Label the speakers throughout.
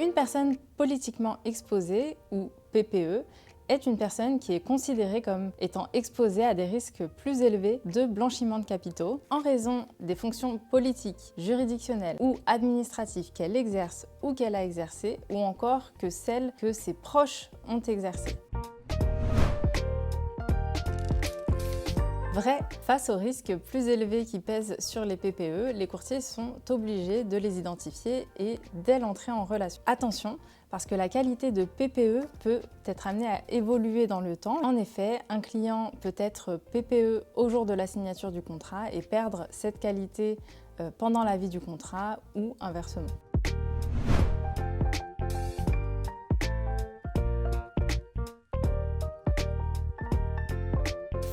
Speaker 1: Une personne politiquement exposée, ou PPE, est une personne qui est considérée comme étant exposée à des risques plus élevés de blanchiment de capitaux en raison des fonctions politiques, juridictionnelles ou administratives qu'elle exerce ou qu'elle a exercées, ou encore que celles que ses proches ont exercées. Vrai, face aux risques plus élevés qui pèsent sur les PPE, les courtiers sont obligés de les identifier et dès l'entrée en relation. Attention, parce que la qualité de PPE peut être amenée à évoluer dans le temps. En effet, un client peut être PPE au jour de la signature du contrat et perdre cette qualité pendant la vie du contrat ou inversement.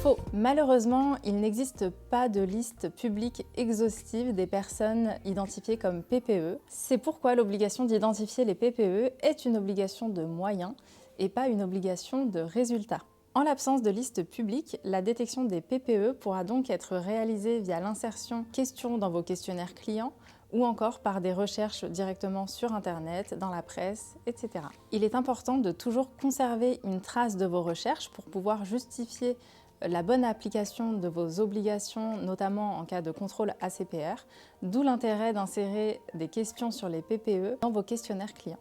Speaker 1: Faux. Malheureusement, il n'existe pas de liste publique exhaustive des personnes identifiées comme PPE. C'est pourquoi l'obligation d'identifier les PPE est une obligation de moyens et pas une obligation de résultat. En l'absence de liste publique, la détection des PPE pourra donc être réalisée via l'insertion questions dans vos questionnaires clients ou encore par des recherches directement sur Internet, dans la presse, etc. Il est important de toujours conserver une trace de vos recherches pour pouvoir justifier la bonne application de vos obligations, notamment en cas de contrôle ACPR, d'où l'intérêt d'insérer des questions sur les PPE dans vos questionnaires clients.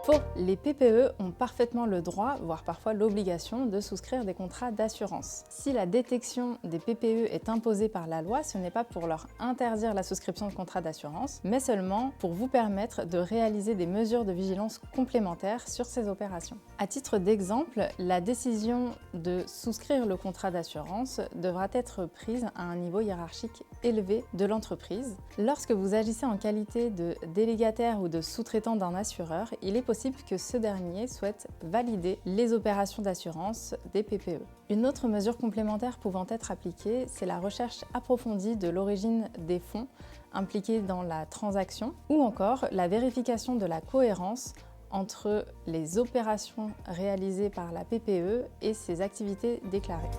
Speaker 1: Faux. Les PPE ont parfaitement le droit, voire parfois l'obligation, de souscrire des contrats d'assurance. Si la détection des PPE est imposée par la loi, ce n'est pas pour leur interdire la souscription de contrats d'assurance, mais seulement pour vous permettre de réaliser des mesures de vigilance complémentaires sur ces opérations. À titre d'exemple, la décision de souscrire le contrat d'assurance devra être prise à un niveau hiérarchique élevé de l'entreprise. Lorsque vous agissez en qualité de délégataire ou de sous-traitant d'un assureur, il est possible que ce dernier souhaite valider les opérations d'assurance des PPE. Une autre mesure complémentaire pouvant être appliquée, c'est la recherche approfondie de l'origine des fonds impliqués dans la transaction ou encore la vérification de la cohérence entre les opérations réalisées par la PPE et ses activités déclarées.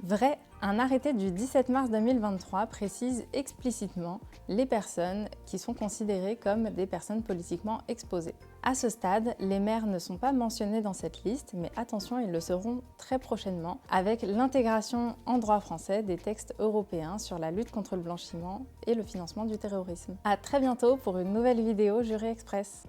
Speaker 1: Vrai, un arrêté du 17 mars 2023 précise explicitement les personnes qui sont considérées comme des personnes politiquement exposées. À ce stade, les maires ne sont pas mentionnés dans cette liste, mais attention, ils le seront très prochainement avec l'intégration en droit français des textes européens sur la lutte contre le blanchiment et le financement du terrorisme. À très bientôt pour une nouvelle vidéo Jury Express.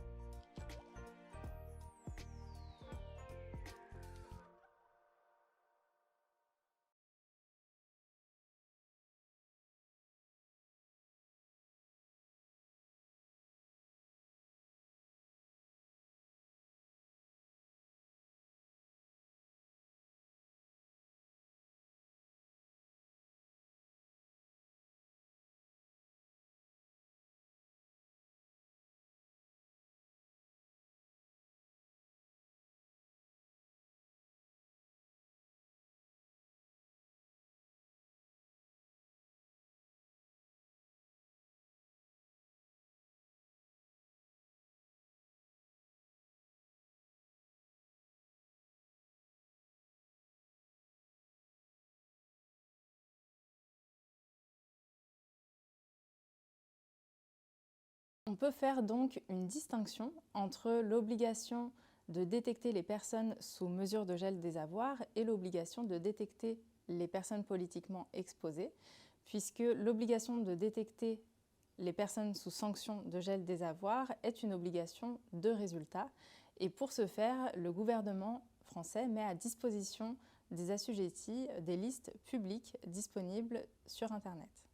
Speaker 1: On peut faire donc une distinction entre l'obligation de détecter les personnes sous mesure de gel des avoirs et l'obligation de détecter les personnes politiquement exposées, puisque l'obligation de détecter les personnes sous sanction de gel des avoirs est une obligation de résultat. Et pour ce faire, le gouvernement français met à disposition des assujettis des listes publiques disponibles sur Internet.